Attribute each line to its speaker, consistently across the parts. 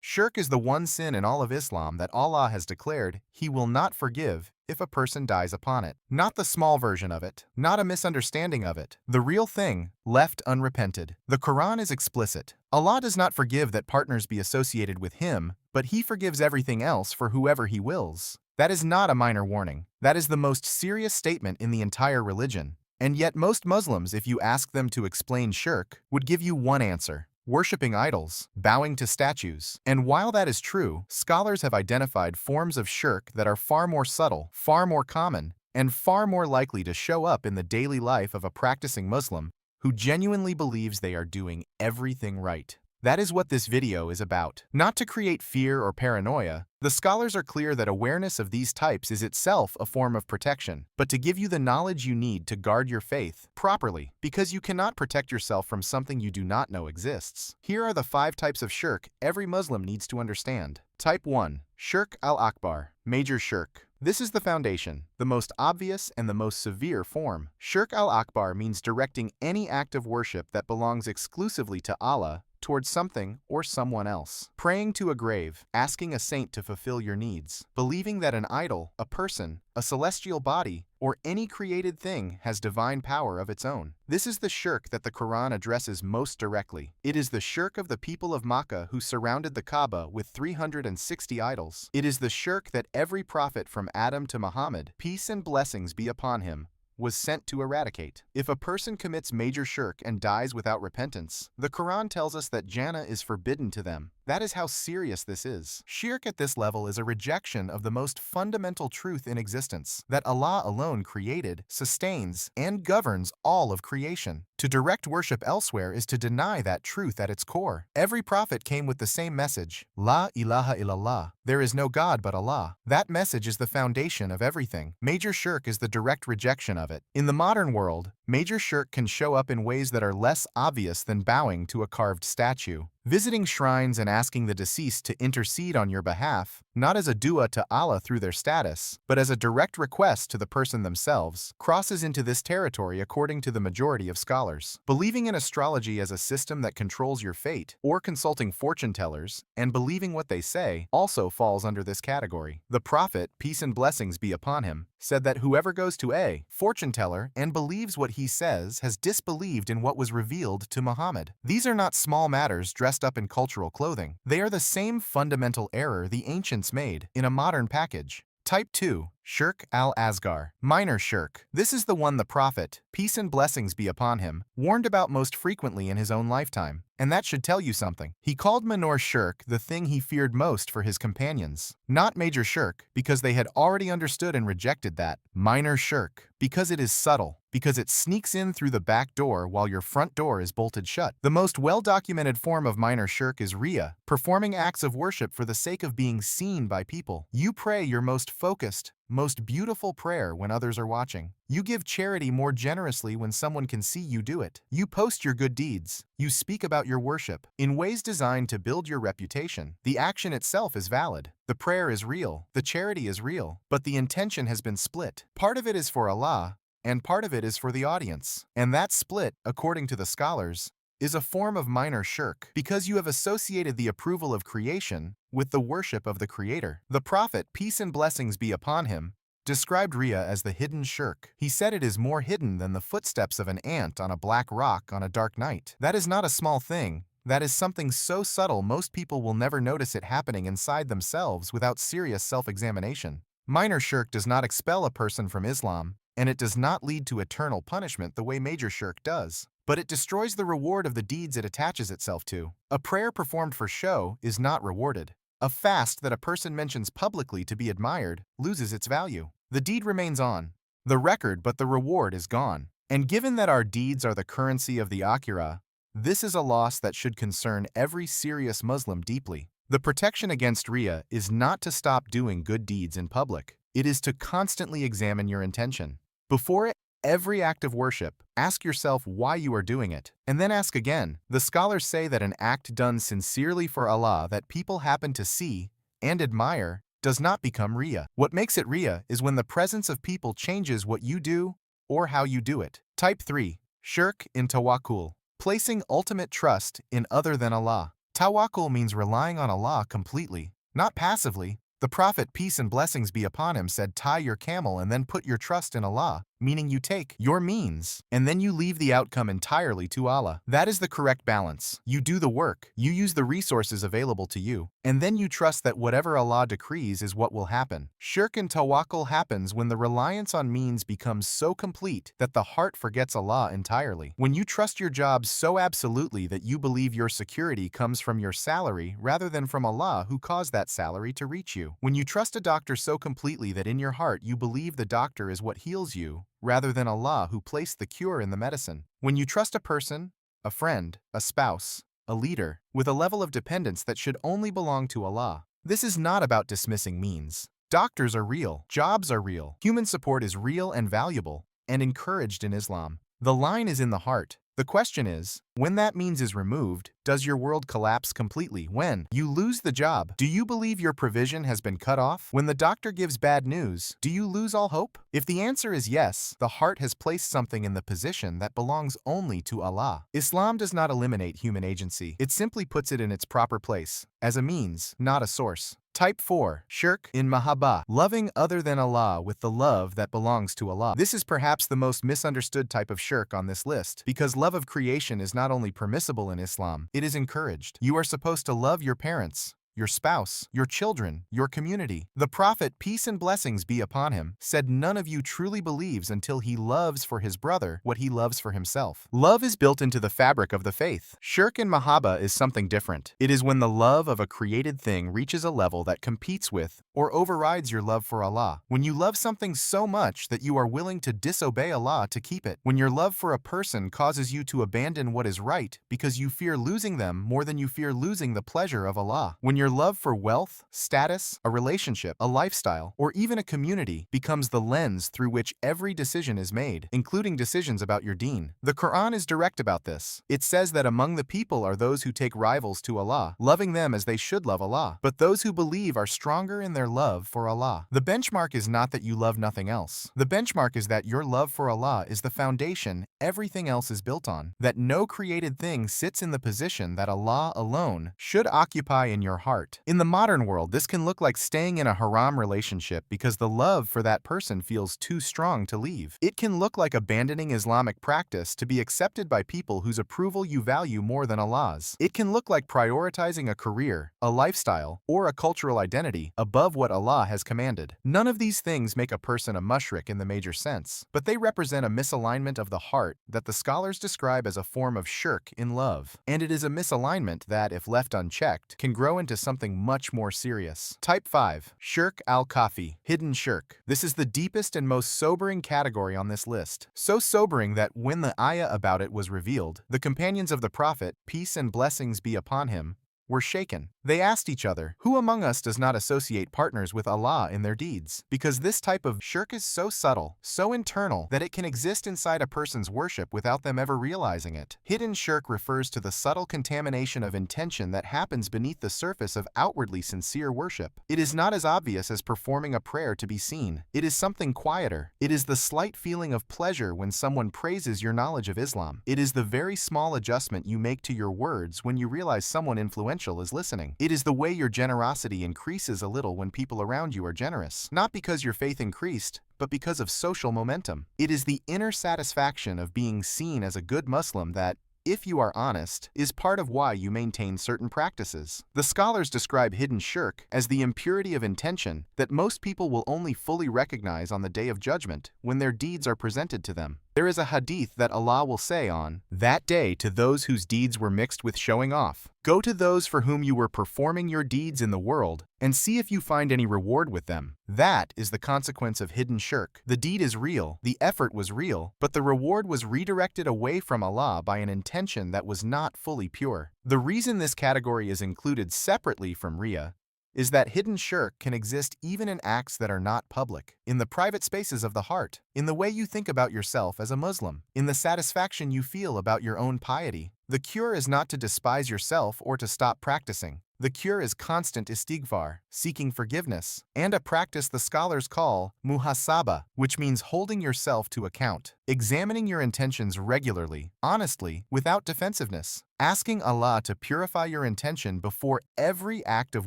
Speaker 1: Shirk is the one sin in all of Islam that Allah has declared He will not forgive if a person dies upon it. Not the small version of it, not a misunderstanding of it. The real thing, left unrepented. The Quran is explicit. Allah does not forgive that partners be associated with Him, but He forgives everything else for whoever He wills. That is not a minor warning. That is the most serious statement in the entire religion. And yet most Muslims, if you ask them to explain shirk, would give you one answer: worshipping idols, bowing to statues. And while that is true, scholars have identified forms of shirk that are far more subtle, far more common, and far more likely to show up in the daily life of a practicing Muslim who genuinely believes they are doing everything right. That is what this video is about. Not to create fear or paranoia, the scholars are clear that awareness of these types is itself a form of protection, but to give you the knowledge you need to guard your faith properly, because you cannot protect yourself from something you do not know exists. Here are the 5 types of shirk every Muslim needs to understand. Type 1. Shirk al-Akbar, major shirk. This is the foundation, the most obvious and the most severe form. Shirk al-Akbar means directing any act of worship that belongs exclusively to Allah towards something or someone else. Praying to a grave, asking a saint to fulfill your needs, believing that an idol, a person, a celestial body, or any created thing has divine power of its own. This is the shirk that the Quran addresses most directly. It is the shirk of the people of Makkah who surrounded the Kaaba with 360 idols. It is the shirk that every prophet from Adam to Muhammad, peace and blessings be upon him, was sent to eradicate. If a person commits major shirk and dies without repentance, the Quran tells us that Jannah is forbidden to them. That is how serious this is. Shirk at this level is a rejection of the most fundamental truth in existence, that Allah alone created, sustains, and governs all of creation. To direct worship elsewhere is to deny that truth at its core. Every prophet came with the same message: La ilaha illallah. There is no God but Allah. That message is the foundation of everything. Major shirk is the direct rejection of it. In the modern world, major shirk can show up in ways that are less obvious than bowing to a carved statue. Visiting shrines and asking the deceased to intercede on your behalf, not as a dua to Allah through their status, but as a direct request to the person themselves, crosses into this territory according to the majority of scholars. Believing in astrology as a system that controls your fate, or consulting fortune tellers and believing what they say, also falls under this category. The Prophet, peace and blessings be upon him, said that whoever goes to a fortune teller and believes what he says has disbelieved in what was revealed to Muhammad. These are not small matters dressed up in cultural clothing. They are the same fundamental error the ancients made in a modern package. Type 2. Shirk al-Asghar, minor shirk. This is the one the Prophet, peace and blessings be upon him, warned about most frequently in his own lifetime. And that should tell you something. He called minor shirk the thing he feared most for his companions. Not major shirk, because they had already understood and rejected that. Minor shirk, because it is subtle, because it sneaks in through the back door while your front door is bolted shut. The most well-documented form of minor shirk is Riya, performing acts of worship for the sake of being seen by people. You pray your most focused, most beautiful prayer when others are watching. You give charity more generously when someone can see you do it. You post your good deeds. You speak about your worship in ways designed to build your reputation. The action itself is valid. The prayer is real. The charity is real. But the intention has been split. Part of it is for Allah, and part of it is for the audience. And that split, according to the scholars, is a form of minor shirk, because you have associated the approval of creation with the worship of the Creator. The Prophet, peace and blessings be upon him, described Riya as the hidden shirk. He said it is more hidden than the footsteps of an ant on a black rock on a dark night. That is not a small thing. That is something so subtle most people will never notice it happening inside themselves without serious self-examination. Minor shirk does not expel a person from Islam, and it does not lead to eternal punishment the way major shirk does. But it destroys the reward of the deeds it attaches itself to. A prayer performed for show is not rewarded. A fast that a person mentions publicly to be admired loses its value. The deed remains on the record, but the reward is gone. And given that our deeds are the currency of the Akhirah, this is a loss that should concern every serious Muslim deeply. The protection against Riya is not to stop doing good deeds in public. It is to constantly examine your intention. Before every act of worship, ask yourself why you are doing it, and then ask again. The scholars say that an act done sincerely for Allah that people happen to see and admire does not become Riya. What makes it Riya is when the presence of people changes what you do or how you do it. Type 3. Shirk in Tawakkul, placing ultimate trust in other than Allah. Tawakkul means relying on Allah completely, not passively. The Prophet, peace and blessings be upon him, said, tie your camel and then put your trust in Allah, meaning you take your means, and then you leave the outcome entirely to Allah. That is the correct balance. You do the work, you use the resources available to you, and then you trust that whatever Allah decrees is what will happen. Shirk and tawakkul happens when the reliance on means becomes so complete that the heart forgets Allah entirely. When you trust your job so absolutely that you believe your security comes from your salary rather than from Allah who caused that salary to reach you. When you trust a doctor so completely that in your heart you believe the doctor is what heals you, rather than Allah who placed the cure in the medicine. When you trust a person, a friend, a spouse, a leader, with a level of dependence that should only belong to Allah. This is not about dismissing means. Doctors are real, jobs are real, human support is real and valuable, and encouraged in Islam. The line is in the heart. The question is, when that means is removed, does your world collapse completely? When you lose the job, do you believe your provision has been cut off? When the doctor gives bad news, do you lose all hope? If the answer is yes, the heart has placed something in the position that belongs only to Allah. Islam does not eliminate human agency. It simply puts it in its proper place, as a means, not a source. Type 4. Shirk in Mahabbah, loving other than Allah with the love that belongs to Allah. This is perhaps the most misunderstood type of shirk on this list, because love of creation is not only permissible in Islam, it is encouraged. You are supposed to love your parents, your spouse, your children, your community. The Prophet, peace and blessings be upon him, said none of you truly believes until he loves for his brother what he loves for himself. Love is built into the fabric of the faith. Shirk in Mahabbah is something different. It is when the love of a created thing reaches a level that competes with or overrides your love for Allah. When you love something so much that you are willing to disobey Allah to keep it. When your love for a person causes you to abandon what is right because you fear losing them more than you fear losing the pleasure of Allah. When your love for wealth, status, a relationship, a lifestyle, or even a community becomes the lens through which every decision is made, including decisions about your deen. The Quran is direct about this. It says that among the people are those who take rivals to Allah, loving them as they should love Allah. But those who believe are stronger in their love for Allah. The benchmark is not that you love nothing else. The benchmark is that your love for Allah is the foundation everything else is built on. That no created thing sits in the position that Allah alone should occupy in your heart. In the modern world, this can look like staying in a haram relationship because the love for that person feels too strong to leave. It can look like abandoning Islamic practice to be accepted by people whose approval you value more than Allah's. It can look like prioritizing a career, a lifestyle, or a cultural identity above what Allah has commanded. None of these things make a person a mushrik in the major sense, but they represent a misalignment of the heart that the scholars describe as a form of shirk in love. And it is a misalignment that, if left unchecked, can grow into something much more serious. Type 5. Shirk al-Khafi, hidden shirk. This is the deepest and most sobering category on this list. So sobering that when the ayah about it was revealed, the companions of the Prophet, peace and blessings be upon him, were shaken. They asked each other, who among us does not associate partners with Allah in their deeds? Because this type of shirk is so subtle, so internal, that it can exist inside a person's worship without them ever realizing it. Hidden shirk refers to the subtle contamination of intention that happens beneath the surface of outwardly sincere worship. It is not as obvious as performing a prayer to be seen. It is something quieter. It is the slight feeling of pleasure when someone praises your knowledge of Islam. It is the very small adjustment you make to your words when you realize someone influential is listening. It is the way your generosity increases a little when people around you are generous, not because your faith increased, but because of social momentum. It is the inner satisfaction of being seen as a good Muslim that, if you are honest, is part of why you maintain certain practices. The scholars describe hidden shirk as the impurity of intention that most people will only fully recognize on the day of judgment when their deeds are presented to them. There is a hadith that Allah will say on that day to those whose deeds were mixed with showing off, go to those for whom you were performing your deeds in the world and see if you find any reward with them. That is the consequence of hidden shirk. The deed is real, the effort was real, but the reward was redirected away from Allah by an intention that was not fully pure. The reason this category is included separately from Riyah is that hidden shirk can exist even in acts that are not public, in the private spaces of the heart, in the way you think about yourself as a Muslim, in the satisfaction you feel about your own piety. The cure is not to despise yourself or to stop practicing. The cure is constant istighfar, seeking forgiveness, and a practice the scholars call muhasaba, which means holding yourself to account, examining your intentions regularly, honestly, without defensiveness. asking Allah to purify your intention before every act of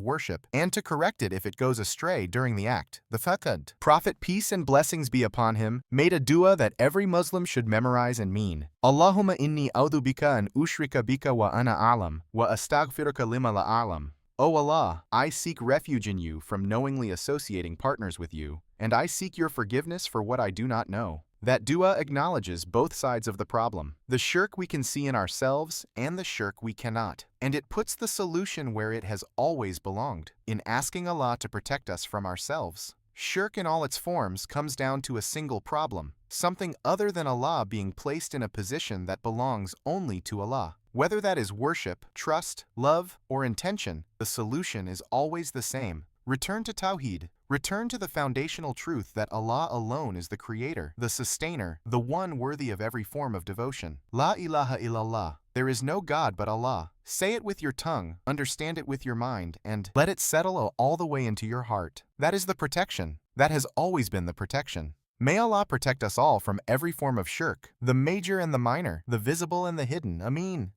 Speaker 1: worship and to correct it if it goes astray during the act. The Faqad. Prophet, peace and blessings be upon him, made a dua that every Muslim should memorize and mean. Allahumma inni a'udhu bika an ushrika bika wa ana a'lam, wa astaghfiruka lima la a'lam. O Allah, I seek refuge in you from knowingly associating partners with you, and I seek your forgiveness for what I do not know. That dua acknowledges both sides of the problem, the shirk we can see in ourselves and the shirk we cannot, and it puts the solution where it has always belonged, in asking Allah to protect us from ourselves. Shirk in all its forms comes down to a single problem, something other than Allah being placed in a position that belongs only to Allah. Whether that is worship, trust, love, or intention, the solution is always the same. Return to Tawheed. Return to the foundational truth that Allah alone is the creator, the sustainer, the one worthy of every form of devotion. La ilaha illallah. There is no God but Allah. Say it with your tongue, understand it with your mind, and let it settle all the way into your heart. That is the protection. That has always been the protection. May Allah protect us all from every form of shirk, the major and the minor, the visible and the hidden. Ameen.